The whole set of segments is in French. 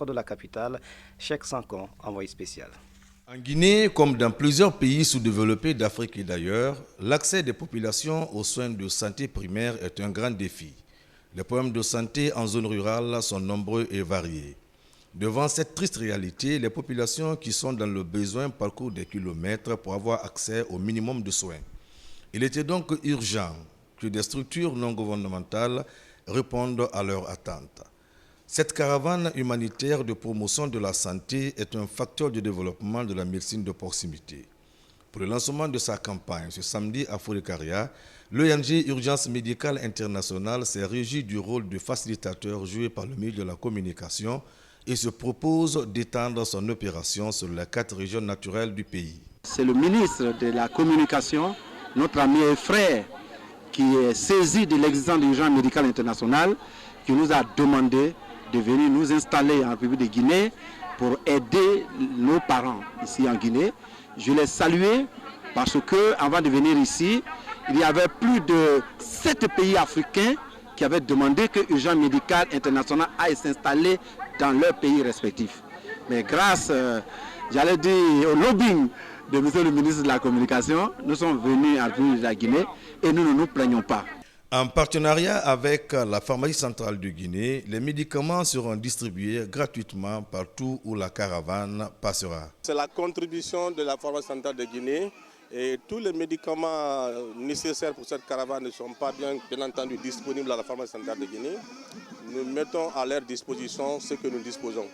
ministre de la capitale, Cheikh Sankon, envoyé spécial. En Guinée, comme dans plusieurs pays sous-développés d'Afrique et d'ailleurs, l'accès des populations aux soins de santé primaire est un grand défi. Les problèmes de santé en zone rurale sont nombreux et variés. Devant cette triste réalité, les populations qui sont dans le besoin parcourent des kilomètres pour avoir accès au minimum de soins. Il était donc urgent que des structures non gouvernementales répondent à leurs attentes. Cette caravane humanitaire de promotion de la santé est un facteur de développement de la médecine de proximité. Pour le lancement de sa campagne ce samedi à Fourekaria, l'ONG Urgence Médicale Internationale s'est régie du rôle de facilitateur joué par le milieu de la communication et se propose d'étendre son opération sur les 4 régions naturelles du pays. C'est le ministre de la Communication, notre ami et frère, qui est saisi de l'existence de l'Urgence Médicale Internationale, qui nous a demandé de venir nous installer en République de Guinée pour aider nos parents ici en Guinée. Je l'ai salué parce que avant de venir ici, il y avait plus de 7 pays africains qui avaient demandé que l'Urgence Médicale Internationale aille s'installer dans leurs pays respectifs. Mais grâce, j'allais dire, au lobbying de monsieur le ministre de la Communication, nous sommes venus en République de la Guinée et nous ne nous plaignons pas. En partenariat avec la pharmacie centrale de Guinée, les médicaments seront distribués gratuitement partout où la caravane passera. C'est la contribution de la pharmacie centrale de Guinée et tous les médicaments nécessaires pour cette caravane ne sont pas bien entendu disponibles à la pharmacie centrale de Guinée. Nous mettons à leur disposition ce que nous disposons.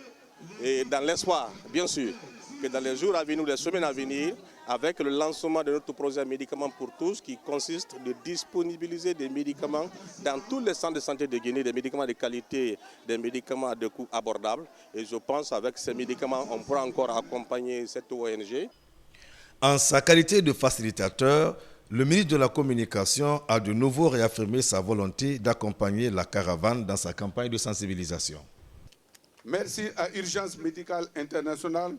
Et dans l'espoir, bien sûr, que dans les jours à venir ou les semaines à venir, avec le lancement de notre projet Médicaments pour tous, qui consiste de disponibiliser des médicaments dans tous les centres de santé de Guinée, des médicaments de qualité, des médicaments de coût abordable. Et je pense qu'avec ces médicaments, on pourra encore accompagner cette ONG. En sa qualité de facilitateur, le ministre de la Communication a de nouveau réaffirmé sa volonté d'accompagner la caravane dans sa campagne de sensibilisation. Merci à Urgence Médicale Internationale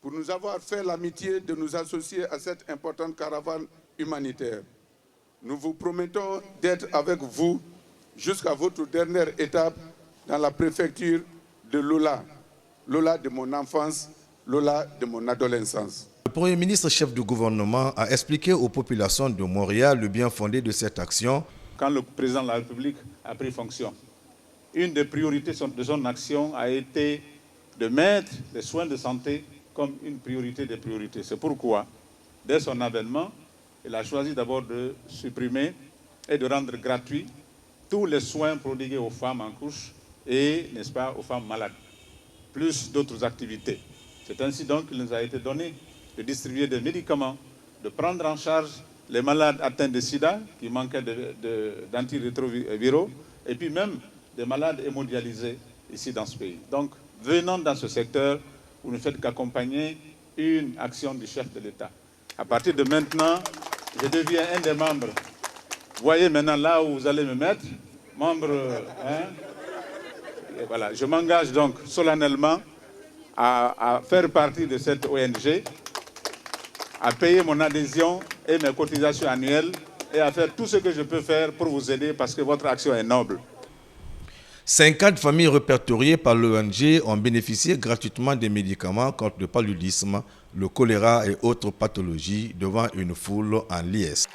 pour nous avoir fait l'amitié de nous associer à cette importante caravane humanitaire. Nous vous promettons d'être avec vous jusqu'à votre dernière étape dans la préfecture de Lola. Lola de mon enfance, Lola de mon adolescence. Le Premier ministre chef du gouvernement a expliqué aux populations de Montréal le bien fondé de cette action. Quand le président de la République a pris fonction, une des priorités de son action a été de mettre les soins de santé comme une priorité des priorités. C'est pourquoi, dès son avènement, il a choisi d'abord de supprimer et de rendre gratuits tous les soins prodigués aux femmes en couche et, n'est-ce pas, aux femmes malades, plus d'autres activités. C'est ainsi donc qu'il nous a été donné de distribuer des médicaments, de prendre en charge les malades atteints de sida qui manquaient d'antirétroviraux et puis même des malades hémodialysés ici dans ce pays. Donc, venant dans ce secteur, vous ne faites qu'accompagner une action du chef de l'État. À partir de maintenant, je deviens un des membres. Vous voyez maintenant là où vous allez me mettre, membre. Et voilà, je m'engage donc solennellement à faire partie de cette ONG, à payer mon adhésion et mes cotisations annuelles et à faire tout ce que je peux faire pour vous aider parce que votre action est noble. 50 familles répertoriées par l'ONG ont bénéficié gratuitement des médicaments contre le paludisme, le choléra et autres pathologies devant une foule en liesse.